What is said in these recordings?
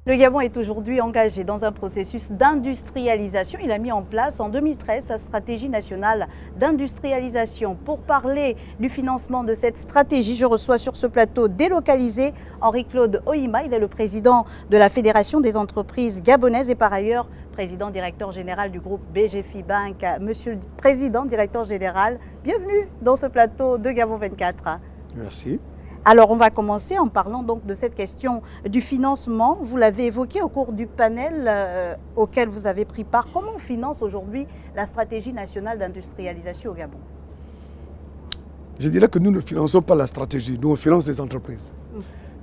Le Gabon est aujourd'hui engagé dans un processus d'industrialisation. Il a mis en place en 2013 sa stratégie nationale d'industrialisation. Pour parler du financement de cette stratégie, je reçois sur ce plateau délocalisé Henri-Claude Ohima. Il est le président de la Fédération des entreprises gabonaises et par ailleurs président directeur général du groupe BGFI Bank. Monsieur le président directeur général, bienvenue dans ce plateau de Gabon 24. Merci. Alors, on va commencer en parlant donc de cette question du financement. Vous l'avez évoqué au cours du panel auquel vous avez pris part. Comment on finance aujourd'hui la stratégie nationale d'industrialisation au Gabon? Je dirais que nous ne finançons pas la stratégie, nous on finance les entreprises.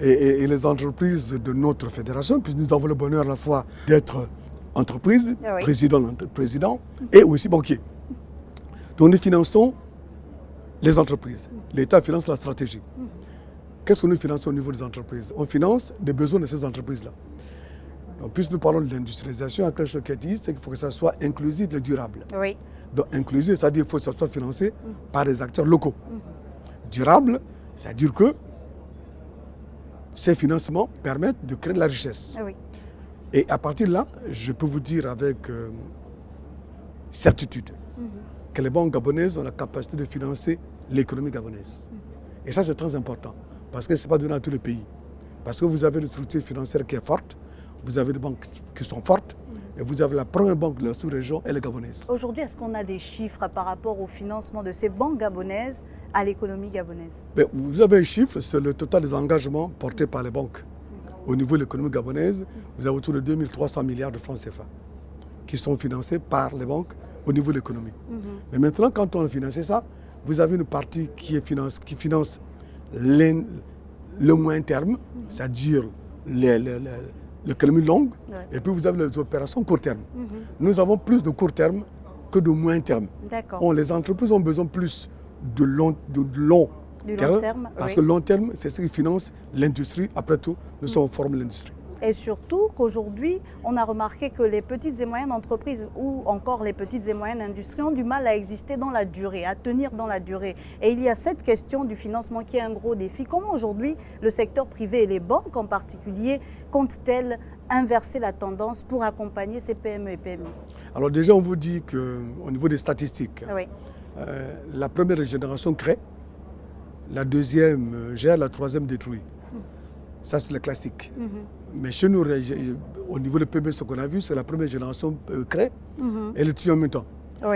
Et les entreprises de notre fédération, puisque nous avons le bonheur à la fois d'être entreprise, président et aussi banquier. Donc nous finançons les entreprises. L'État finance la stratégie. Qu'est-ce que nous finançons au niveau des entreprises? On finance les besoins de ces entreprises-là. Donc, puisque nous parlons de l'industrialisation, quelque chose qui est dit, c'est qu'il faut que ça soit inclusif et durable. Oui. Donc inclusif, c'est-à-dire qu'il faut que ça soit financé par des acteurs locaux. Durable, c'est-à-dire que ces financements permettent de créer de la richesse. Oui. Et à partir de là, je peux vous dire avec certitude que les banques gabonaises ont la capacité de financer l'économie gabonaise. Et ça, c'est très important, parce que ce n'est pas donné à tous les pays. Parce que vous avez une structure financière qui est forte, vous avez des banques qui sont fortes, et vous avez la première banque de la sous-région, elle est gabonaise. Aujourd'hui, est-ce qu'on a des chiffres par rapport au financement de ces banques gabonaises à l'économie gabonaise? Mais vous avez un chiffre, c'est le total des engagements portés par les banques. Au niveau de l'économie gabonaise, vous avez autour de 2300 milliards de francs CFA qui sont financés par les banques au niveau de l'économie. Mais maintenant, quand on a financé ça, vous avez une partie qui finance le moyen terme, c'est-à-dire l'économie longue, et puis vous avez les opérations court terme. Nous avons plus de court terme que de moyen terme. Les entreprises ont besoin plus de long terme, parce que long terme, c'est ce qui finance l'industrie. Après tout, nous sommes formés l'industrie. Et surtout qu'aujourd'hui, on a remarqué que les petites et moyennes entreprises ou encore les petites et moyennes industries ont du mal à exister dans la durée, à tenir dans la durée. Et il y a cette question du financement qui est un gros défi. Comment aujourd'hui le secteur privé et les banques en particulier comptent-elles inverser la tendance pour accompagner ces PME et PMI? Alors déjà, on vous dit qu'au niveau des statistiques, la première génération crée, la deuxième gère, la troisième détruit. Ça, c'est le classique. Mais chez nous, au niveau de PME, ce qu'on a vu, c'est la première génération crée et le tue en même temps.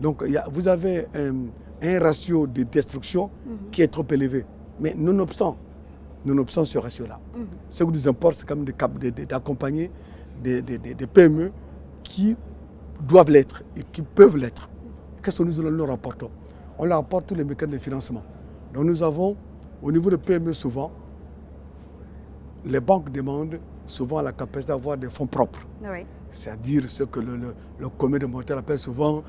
Donc, vous avez un ratio de destruction qui est trop élevé. Mais nonobstant ce ratio-là, ce qui nous importe, c'est quand même d'accompagner des PME qui doivent l'être et qui peuvent l'être. Qu'est-ce que nous leur apportons? On leur apporte tous les mécanismes de financement. Donc nous avons, au niveau de PME souvent, les banques demandent souvent la capacité d'avoir des fonds propres. C'est-à-dire ce que le commun des mortels appelle souvent,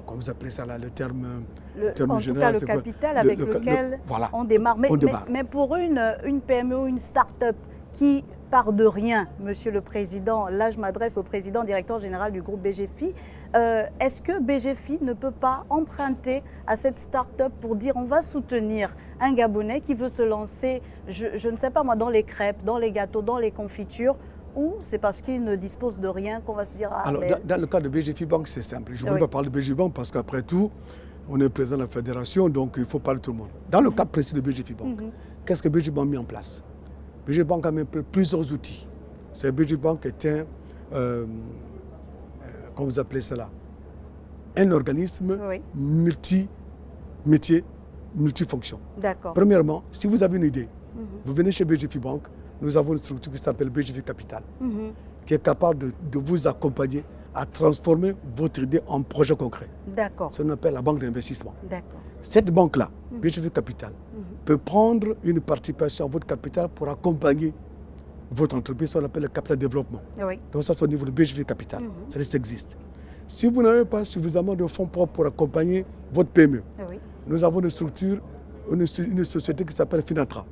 comment vous appelez ça là, le terme général, le capital avec lequel on démarre. Mais pour une PME ou une start-up qui part de rien, Monsieur le Président, là je m'adresse au président directeur général du groupe BGFI, est-ce que BGFI ne peut pas emprunter à cette start-up pour dire on va soutenir un Gabonais qui veut se lancer, je ne sais pas moi, dans les crêpes, dans les gâteaux, dans les confitures, ou c'est parce qu'il ne dispose de rien qu'on va se dire... Ah, alors, dans le cas de BGFI Bank, c'est simple. Je ne veux pas parler de BGFI Bank parce qu'après tout, on est président de la fédération, donc il faut parler de tout le monde. Dans le cas précis de BGFI Bank, qu'est-ce que BGFI Bank a mis en place? BGFI Bank a mis plusieurs outils. BGFI Bank est un, comment vous appelez cela, un organisme multi-métier, multifonction. Premièrement, si vous avez une idée, vous venez chez BGFI Bank, nous avons une structure qui s'appelle BGFI Capital, qui est capable de vous accompagner à transformer votre idée en projet concret. C'est ce qu'on appelle la banque d'investissement. Cette banque-là, BGFI Capital, peut prendre une participation à votre capital pour accompagner votre entreprise, ce qu'on appelle le capital développement. Donc ça, c'est au niveau de BGFI Capital. Ça existe. Si vous n'avez pas suffisamment de fonds propres pour accompagner votre PME, nous avons une structure, une société qui s'appelle Finatra,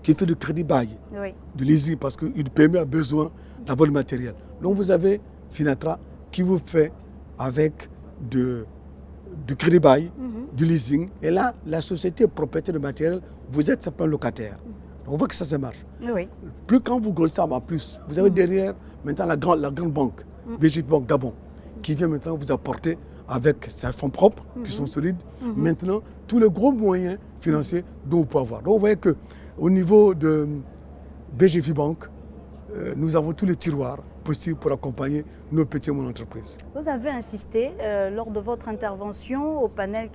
qui fait du crédit bail, du leasing, parce qu'une PME a besoin d'avoir le matériel. Donc vous avez Finatra qui vous fait avec du crédit bail, du leasing. Et là, la société est propriétaire de matériel, vous êtes simplement locataire. On voit que ça marche. Oui. Plus quand vous grossissez en plus, vous avez derrière maintenant la grande banque, BGF Banque Gabon, qui vient maintenant vous apporter avec ses fonds propres qui sont solides, maintenant tous les gros moyens financiers dont vous pouvez avoir. Donc vous voyez qu'au niveau de BGF Banque, nous avons tous les tiroirs possibles pour accompagner nos petites et moyennes entreprises. Vous avez insisté lors de votre intervention au panel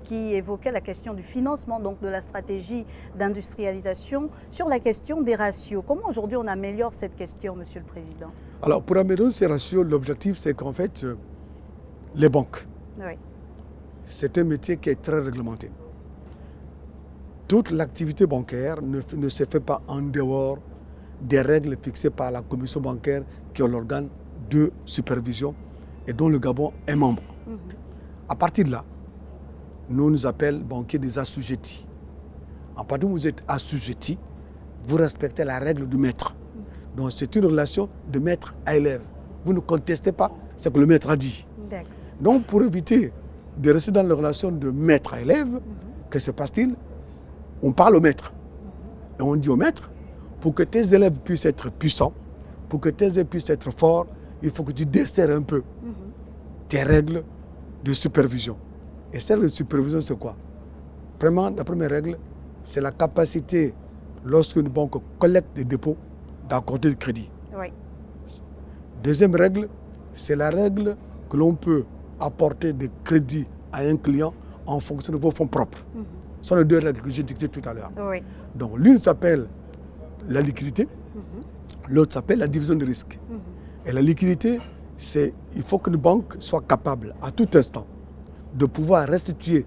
qui évoquait la question du financement, donc de la stratégie d'industrialisation, sur la question des ratios. Comment aujourd'hui on améliore cette question, Monsieur le Président? Alors pour améliorer ces ratios, l'objectif c'est qu'en fait, les banques, c'est un métier qui est très réglementé. Toute l'activité bancaire ne se fait pas en dehors des règles fixées par la commission bancaire qui est l'organe de supervision et dont le Gabon est membre. À partir de là, nous appelons banquiers des assujettis. À partir où vous êtes assujetti, vous respectez la règle du maître. Donc c'est une relation de maître à élève. Vous ne contestez pas ce que le maître a dit. Donc pour éviter de rester dans la relation de maître à élève, que se passe-t-il? On parle au maître. Et on dit au maître, pour que tes élèves puissent être puissants, pour que tes élèves puissent être forts, il faut que tu desserres un peu tes règles de supervision. Et celle de supervision, c'est quoi? Vraiment, la première règle, c'est la capacité, lorsqu'une banque collecte des dépôts, d'accorder le crédit. Deuxième règle, c'est la règle que l'on peut apporter des crédits à un client en fonction de vos fonds propres. Ce sont les deux règles que j'ai dictées tout à l'heure. Donc l'une s'appelle la liquidité, l'autre s'appelle la division de risque. Et la liquidité, c'est il faut qu'une banque soit capable à tout instant de pouvoir restituer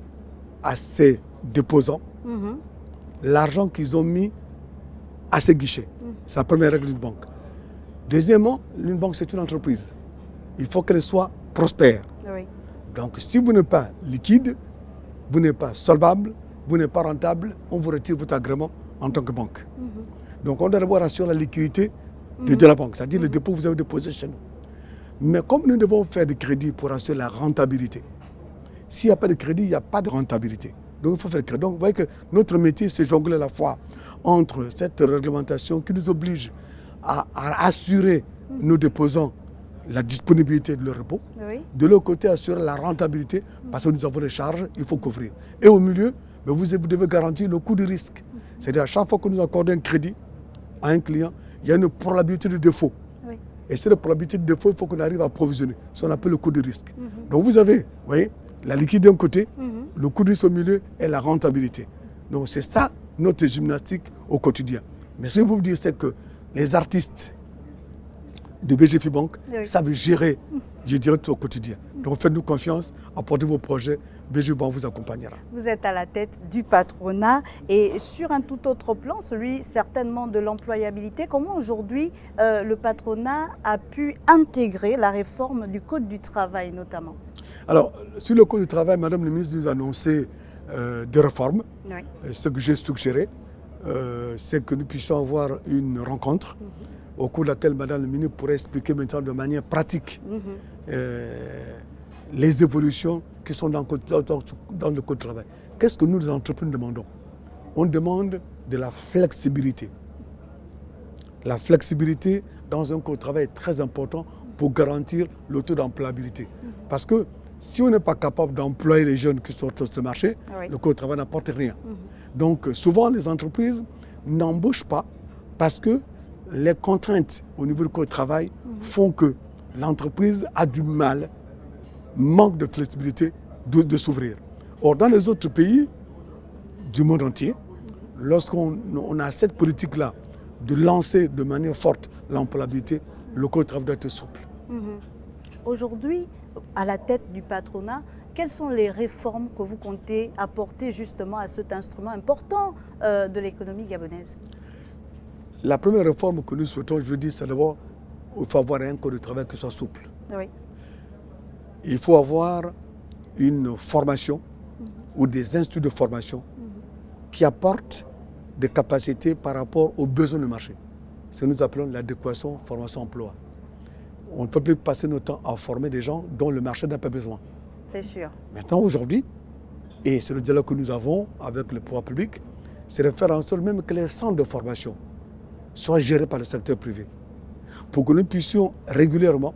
à ses déposants l'argent qu'ils ont mis à ses guichets. C'est la première règle d'une banque. Deuxièmement, une banque, c'est une entreprise. Il faut qu'elle soit prospère. Donc, si vous n'êtes pas liquide, vous n'êtes pas solvable, vous n'êtes pas rentable, on vous retire votre agrément en tant que banque. Donc, on doit d'abord assurer la liquidité de la banque, c'est-à-dire le dépôt que vous avez déposé chez nous. Mais comme nous devons faire des crédits pour assurer la rentabilité, s'il n'y a pas de crédit, il n'y a pas de rentabilité. Donc il faut faire le crédit. Donc vous voyez que notre métier, c'est jongler à la fois entre cette réglementation qui nous oblige à assurer nos déposants la disponibilité de leur repos, de l'autre côté assurer la rentabilité parce que nous avons des charges, il faut couvrir. Et au milieu, vous devez garantir le coût de risque. C'est-à-dire à chaque fois que nous accordons un crédit à un client, il y a une probabilité de défaut. Et cette probabilité de défaut, il faut qu'on arrive à provisionner, ce qu'on appelle le coût de risque. Donc vous avez, vous voyez, la liquidité d'un côté, le coût de risque au milieu et la rentabilité. Donc c'est ça notre gymnastique au quotidien. Mais ce que je peux vous dire, c'est que les artistes de BGF Banque savent gérer, je dirais, tout au quotidien. Donc faites-nous confiance, apportez vos projets, BGF Banque vous accompagnera. Vous êtes à la tête du patronat et sur un tout autre plan, celui certainement de l'employabilité, comment aujourd'hui le patronat a pu intégrer la réforme du Code du travail notamment? Alors, sur le Code du travail, Madame le ministre nous a annoncé des réformes. Ce que j'ai suggéré, c'est que nous puissions avoir une rencontre au cours de laquelle Madame le ministre pourrait expliquer maintenant de manière pratique les évolutions qui sont dans le Code du travail. Qu'est-ce que nous, les entreprises, demandons? On demande de la flexibilité. La flexibilité dans un Code du travail est très important pour garantir le taux d'employabilité. Parce que si on n'est pas capable d'employer les jeunes qui sortent sur le marché, le Code du travail n'apporte rien. Donc souvent les entreprises n'embauchent pas parce que les contraintes au niveau du Code du travail font que l'entreprise a du mal, manque de flexibilité de s'ouvrir. Or dans les autres pays du monde entier, lorsqu'on a cette politique-là de lancer de manière forte l'employabilité, le Code du travail doit être souple. Aujourd'hui, à la tête du patronat, quelles sont les réformes que vous comptez apporter justement à cet instrument important de l'économie gabonaise? La première réforme que nous souhaitons, je veux dire, c'est d'abord qu'il faut avoir un code de travail qui soit souple. Il faut avoir une formation ou des instituts de formation qui apportent des capacités par rapport aux besoins du marché. C'est ce que nous appelons l'adéquation formation-emploi. On ne peut plus passer notre temps à former des gens dont le marché n'a pas besoin. C'est sûr. Maintenant, aujourd'hui, et c'est le dialogue que nous avons avec le pouvoir public, c'est de faire en sorte même que les centres de formation soient gérés par le secteur privé. Pour que nous puissions régulièrement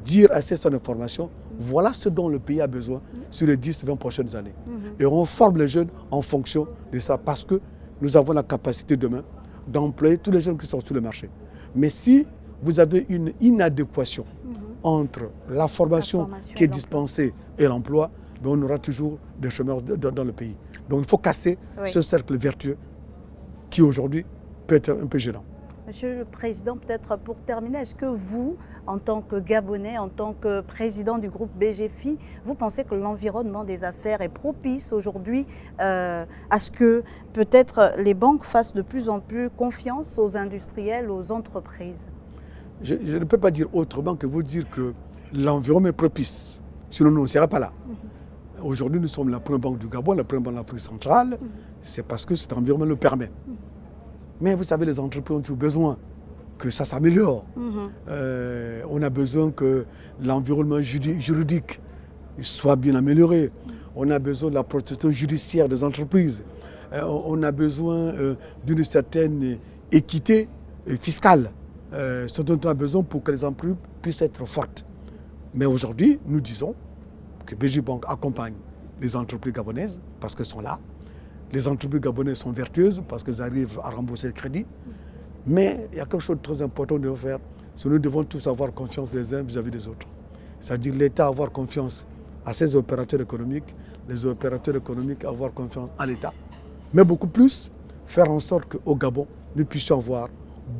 dire à ces centres de formation, voilà ce dont le pays a besoin sur les 10-20 prochaines années. Et on forme les jeunes en fonction de ça, parce que nous avons la capacité demain d'employer tous les jeunes qui sont sur le marché. Mais si vous avez une inadéquation entre la formation qui est dispensée et l'emploi, on aura toujours des chômeurs dans le pays. Donc il faut casser ce cercle vertueux qui aujourd'hui peut être un peu gênant. Monsieur le Président, peut-être pour terminer, est-ce que vous, en tant que Gabonais, en tant que président du groupe BGFI, vous pensez que l'environnement des affaires est propice aujourd'hui à ce que peut-être les banques fassent de plus en plus confiance aux industriels, aux entreprises? Je ne peux pas dire autrement que vous dire que l'environnement est propice. Sinon, nous ne serions pas là. Aujourd'hui, nous sommes la première banque du Gabon, la première banque de l'Afrique centrale. C'est parce que cet environnement le permet. Mais vous savez, les entreprises ont toujours besoin que ça s'améliore. On a besoin que l'environnement juridique soit bien amélioré. On a besoin de la protection judiciaire des entreprises. On a besoin d'une certaine équité fiscale. Ce dont on a besoin pour que les entreprises puissent être fortes. Mais aujourd'hui, nous disons que BG Bank accompagne les entreprises gabonaises parce qu'elles sont là. Les entreprises gabonaises sont vertueuses parce qu'elles arrivent à rembourser le crédit. Mais il y a quelque chose de très important de faire. C'est que nous devons tous avoir confiance les uns vis-à-vis des autres. C'est-à-dire l'État avoir confiance à ses opérateurs économiques, les opérateurs économiques avoir confiance à l'État. Mais beaucoup plus, faire en sorte qu'au Gabon, nous puissions avoir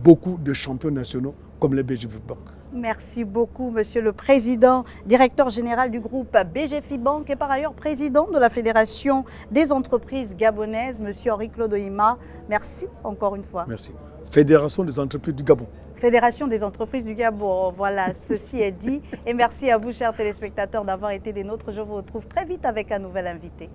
beaucoup de champions nationaux comme les BGFI Bank. Merci beaucoup, Monsieur le Président, directeur général du groupe BGFI Bank et par ailleurs président de la Fédération des entreprises gabonaises, Monsieur Henri-Claude Ohima. Merci encore une fois. Merci. Fédération des entreprises du Gabon. Fédération des entreprises du Gabon, voilà, ceci est dit. Et merci à vous, chers téléspectateurs, d'avoir été des nôtres. Je vous retrouve très vite avec un nouvel invité.